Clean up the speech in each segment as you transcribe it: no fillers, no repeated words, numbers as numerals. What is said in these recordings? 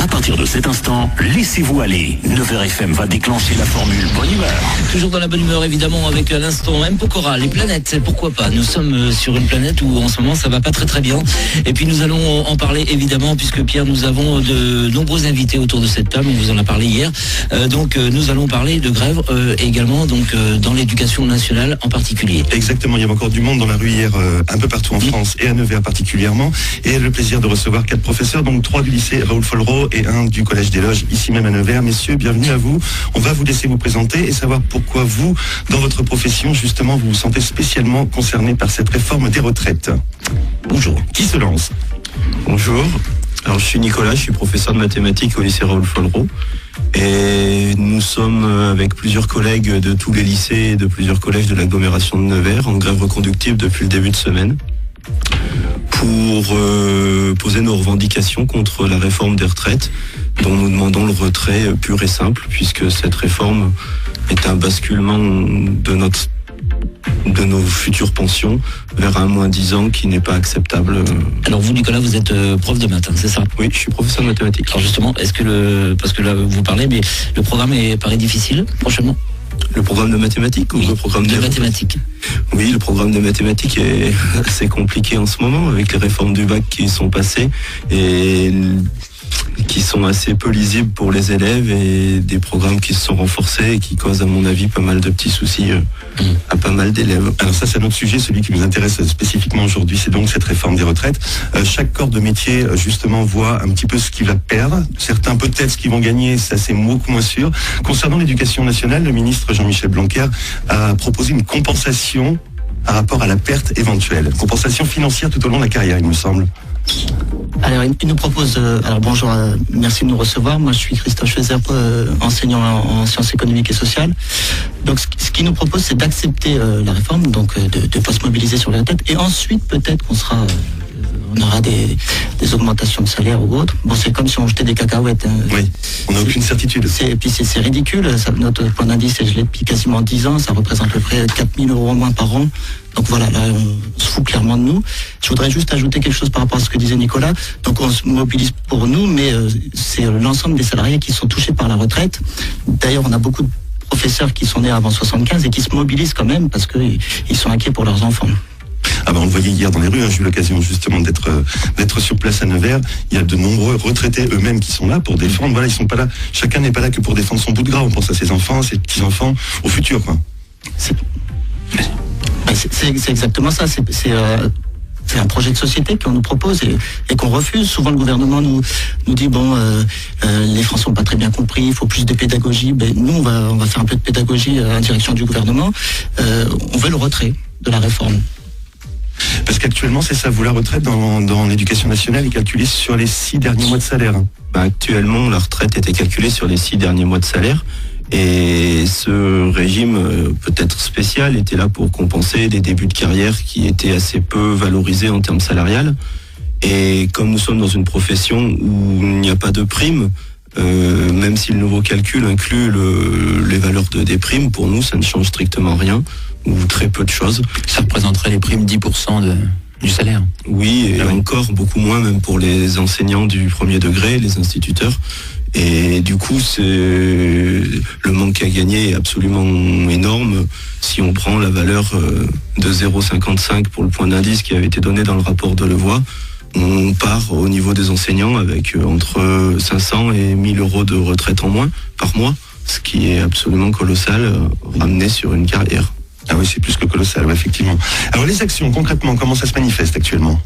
À partir de cet instant, laissez-vous aller. 9h FM va déclencher la formule bonne humeur. Toujours dans la bonne humeur, évidemment, avec à l'instant M. Pokora, les planètes, pourquoi pas. Nous sommes sur une planète où en ce moment ça va pas très très bien. Et puis nous allons en parler évidemment, puisque Pierre, nous avons de nombreux invités autour de cette table, on vous en a parlé hier. Nous allons parler de grève également dans l'éducation nationale en particulier. Exactement, il y avait encore du monde dans la rue hier, un peu partout en France et à Nevers particulièrement. Et le plaisir de recevoir 4 professeurs, donc 3 du lycée Raoul Follereau et 1 du collège des Loges, ici même à Nevers. Messieurs, bienvenue à vous. On va vous laisser vous présenter et savoir pourquoi vous, dans votre profession, justement, vous vous sentez spécialement concerné par cette réforme des retraites. Bonjour. Qui se lance ? Bonjour. Alors, je suis Nicolas, je suis professeur de mathématiques au lycée Raoul Follereau. Et nous sommes avec plusieurs collègues de tous les lycées et de plusieurs collèges de l'agglomération de Nevers en grève reconductible depuis le début de semaine pour poser nos revendications contre la réforme des retraites dont nous demandons le retrait pur et simple puisque cette réforme est un basculement de nos futures pensions vers un moins 10 ans qui n'est pas acceptable. Alors vous, Nicolas, vous êtes prof de maths, c'est ça ? Oui, je suis professeur de mathématiques. Alors justement, parce que là vous parlez, mais le programme paraît difficile prochainement ? Le programme de mathématiques ou le programme de mathématiques. Oui, le programme de mathématiques est assez compliqué en ce moment avec les réformes du bac qui sont passées et qui sont assez peu lisibles pour les élèves et des programmes qui se sont renforcés et qui causent à mon avis pas mal de petits soucis à pas mal d'élèves. Alors ça c'est notre sujet, celui qui nous intéresse spécifiquement aujourd'hui, c'est donc cette réforme des retraites. Chaque corps de métier justement voit un petit peu ce qu'il va perdre, certains peut-être ce qu'ils vont gagner, ça c'est beaucoup moins sûr. Concernant l'éducation nationale, le ministre Jean-Michel Blanquer a proposé une compensation par rapport à la perte éventuelle, compensation financière tout au long de la carrière il me semble. Alors, il nous propose... alors bonjour, merci de nous recevoir. Moi, je suis Christophe Schwezer, enseignant en sciences économiques et sociales. Donc, ce qu'il nous propose, c'est d'accepter la réforme, donc de pas se mobiliser sur les retraites. Et ensuite, peut-être on aura des augmentations de salaire ou autre. Bon, c'est comme si on jetait des cacahuètes. Hein. Oui, on n'a aucune certitude. Et puis c'est ridicule. Notre point d'indice est gelé depuis quasiment 10 ans. Ça représente à peu près 4 000 € en moins par an. Donc voilà, là, on se fout clairement de nous. Je voudrais juste ajouter quelque chose par rapport à ce que disait Nicolas. Donc on se mobilise pour nous, mais c'est l'ensemble des salariés qui sont touchés par la retraite. D'ailleurs, on a beaucoup de professeurs qui sont nés avant 75 et qui se mobilisent quand même parce qu'ils sont inquiets pour leurs enfants. Ah ben on le voyait hier dans les rues, j'ai eu l'occasion justement d'être sur place à Nevers. Il y a de nombreux retraités eux-mêmes qui sont là pour défendre. Voilà, ils sont pas là. Chacun n'est pas là que pour défendre son bout de gras. On pense à ses enfants, ses petits-enfants, au futur, quoi. C'est exactement ça. C'est un projet de société qu'on nous propose et qu'on refuse. Souvent, le gouvernement nous dit les Français n'ont pas très bien compris, il faut plus de pédagogie. Ben, nous, on va faire un peu de pédagogie en direction du gouvernement. On veut le retrait de la réforme. Parce qu'actuellement, c'est ça, vous, la retraite dans l'éducation nationale est calculée sur les 6 derniers mois de salaire. Actuellement, la retraite était calculée sur les 6 derniers mois de salaire. Et ce régime, peut-être spécial, était là pour compenser des débuts de carrière qui étaient assez peu valorisés en termes salariales. Et comme nous sommes dans une profession où il n'y a pas de prime, même si le nouveau calcul inclut les valeurs des primes, pour nous, ça ne change strictement rien, ou très peu de choses. Ça représenterait les primes 10% du salaire. Oui, et encore beaucoup moins, même pour les enseignants du premier degré, les instituteurs. Et du coup, le manque à gagner est absolument énorme. Si on prend la valeur de 0,55 pour le point d'indice qui avait été donné dans le rapport de Levoix, on part au niveau des enseignants avec entre 500 et 1000 € de retraite en moins par mois, ce qui est absolument colossal, ramené sur une carrière. Ah oui, c'est plus que colossal, ouais, effectivement. Alors les actions, concrètement, comment ça se manifeste actuellement ?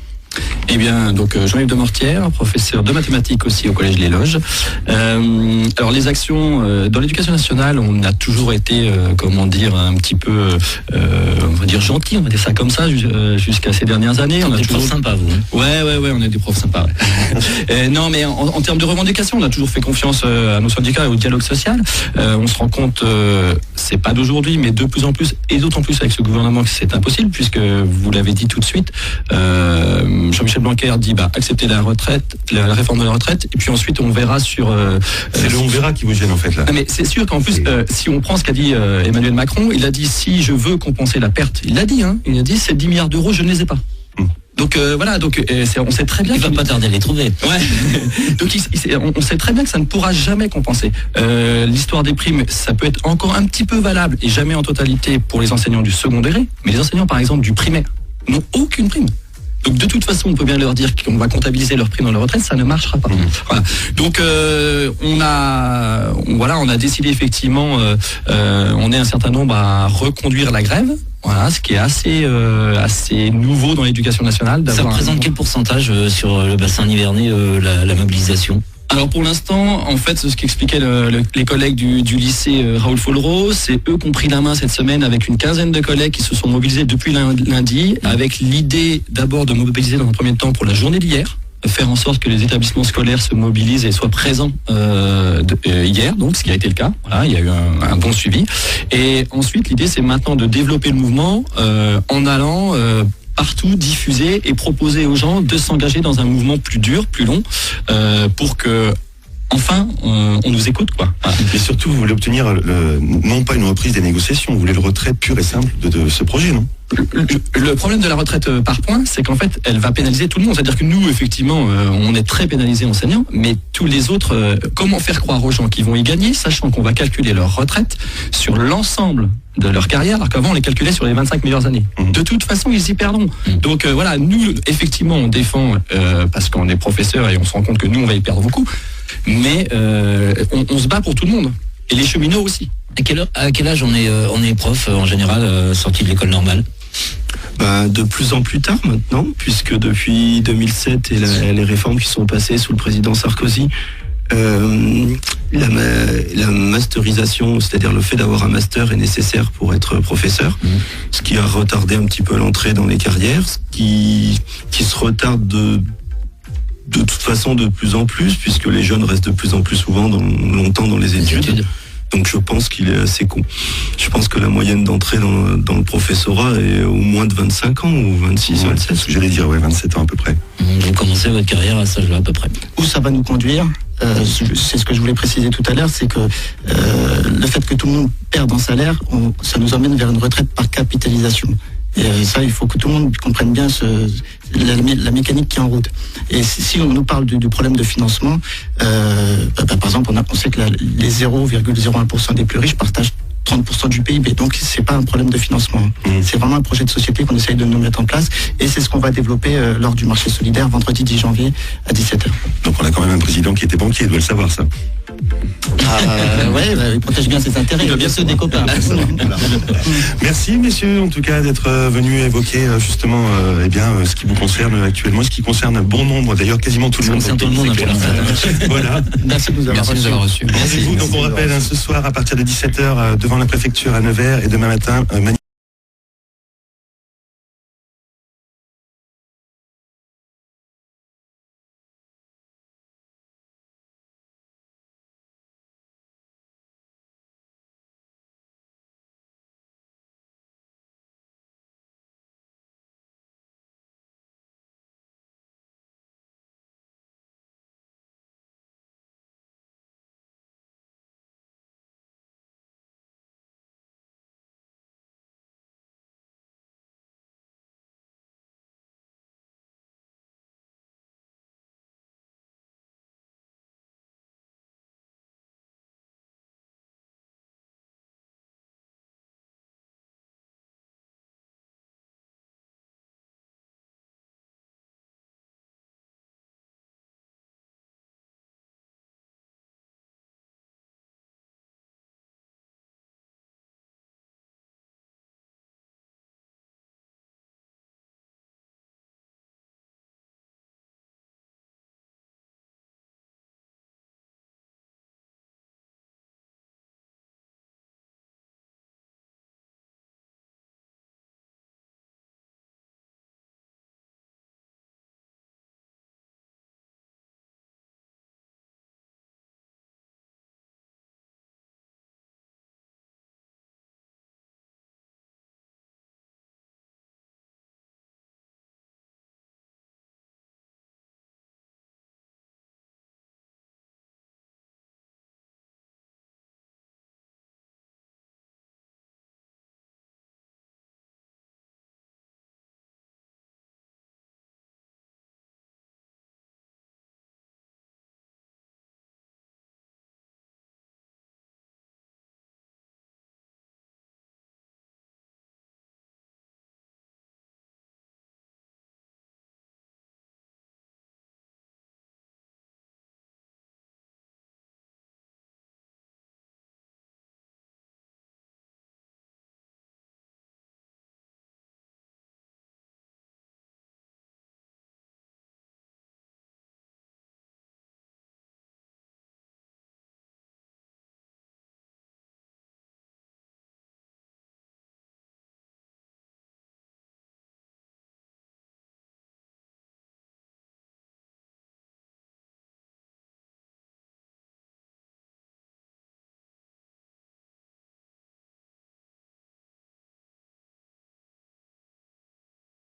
Eh bien, donc Jean-Yves de Mortière, professeur de mathématiques aussi au Collège Les Loges. Alors les actions dans l'éducation nationale, on a toujours été, comment dire, un petit peu, on va dire gentil, on va dire ça comme ça, jusqu'à ces dernières années. On a des profs sympas, vous. Ouais, on est des profs sympas. Ouais. Non, mais en termes de revendications, on a toujours fait confiance à nos syndicats et au dialogue social. On se rend compte, c'est pas d'aujourd'hui, mais de plus en plus, et d'autant plus avec ce gouvernement que c'est impossible, puisque vous l'avez dit tout de suite. Jean-Michel Blanquer dit accepter la réforme de la retraite, et puis ensuite on verra sur... c'est le on verra qui vous gêne en fait là. Mais c'est sûr qu'en plus, si on prend ce qu'a dit Emmanuel Macron, il a dit si je veux compenser la perte, il l'a dit, ces 10 milliards d'euros, je ne les ai pas. Donc voilà, on sait très bien. Il va pas tarder à les trouver. Ouais. Donc on sait très bien que ça ne pourra jamais compenser. L'histoire des primes, ça peut être encore un petit peu valable et jamais en totalité pour les enseignants du second degré, mais les enseignants par exemple du primaire n'ont aucune prime. Donc de toute façon, on peut bien leur dire qu'on va comptabiliser leurs primes dans leur retraite, ça ne marchera pas. Voilà. Donc on a décidé effectivement, on est un certain nombre à reconduire la grève. Voilà, ce qui est assez nouveau dans l'éducation nationale. Ça représente quel pourcentage sur le bassin nivernais, la mobilisation ? Alors pour l'instant, en fait, ce qu'expliquaient les collègues du lycée Raoul Follereau, c'est eux qui ont pris la main cette semaine avec une quinzaine de collègues qui se sont mobilisés depuis lundi, avec l'idée d'abord de mobiliser dans un premier temps pour la journée d'hier, faire en sorte que les établissements scolaires se mobilisent et soient présents hier, donc ce qui a été le cas. Voilà, il y a eu un bon suivi. Et ensuite, l'idée, c'est maintenant de développer le mouvement en allant partout diffuser et proposer aux gens de s'engager dans un mouvement plus dur, plus long, pour que enfin on nous écoute, quoi. Voilà. Et surtout, vous voulez obtenir non pas une reprise des négociations, vous voulez le retrait pur et simple de ce projet, non ? Le problème de la retraite par points, c'est qu'en fait, elle va pénaliser tout le monde. C'est-à-dire que nous, effectivement, on est très pénalisés enseignants, mais tous les autres, comment faire croire aux gens qu'ils vont y gagner, sachant qu'on va calculer leur retraite sur l'ensemble de leur carrière, alors qu'avant, on les calculait sur les 25 meilleures années. De toute façon, ils y perdront. Donc voilà, nous, effectivement, on défend, parce qu'on est professeur et on se rend compte que nous, on va y perdre beaucoup, mais on se bat pour tout le monde. Et les cheminots aussi. À quel âge on est prof en général, sorti de l'école normale ? De plus en plus tard maintenant, puisque depuis 2007 et les réformes qui sont passées sous le président Sarkozy, la masterisation, c'est-à-dire le fait d'avoir un master est nécessaire pour être professeur, ce qui a retardé un petit peu l'entrée dans les carrières, ce qui se retarde de toute façon de plus en plus, puisque les jeunes restent de plus en plus souvent longtemps dans les études. Donc je pense qu'il est assez con. Je pense que la moyenne d'entrée dans le professorat est au moins de 25 ans ou 26, 27. C'est ce que j'allais dire, 27 ans à peu près. Vous commencez votre carrière à cet âge-là à peu près. Où ça va nous conduire, c'est ce que je voulais préciser tout à l'heure, c'est que le fait que tout le monde perde en salaire, ça nous emmène vers une retraite par capitalisation. Et ça, il faut que tout le monde comprenne bien la mécanique qui est en route. Et si on nous parle du problème de financement, par exemple, on sait que les 0,01% des plus riches partagent 30% du PIB. Donc, c'est pas un problème de financement. C'est vraiment un projet de société qu'on essaye de nous mettre en place. Et c'est ce qu'on va développer lors du marché solidaire vendredi 10 janvier à 17h. Donc, on a quand même un président qui était banquier, il doit le savoir, ça. Il protège bien ses intérêts. Il doit bien se des copains. Voilà. Merci, messieurs, en tout cas, d'être venus évoquer justement ce qui vous concerne actuellement, ce qui concerne un bon nombre, d'ailleurs quasiment tout le monde. Ça concerne tout le monde pour l'instant. Voilà. Merci de nous avoir reçus. Rendez-vous, donc on rappelle ce soir à partir de 17h devant la préfecture à Nevers et demain matin.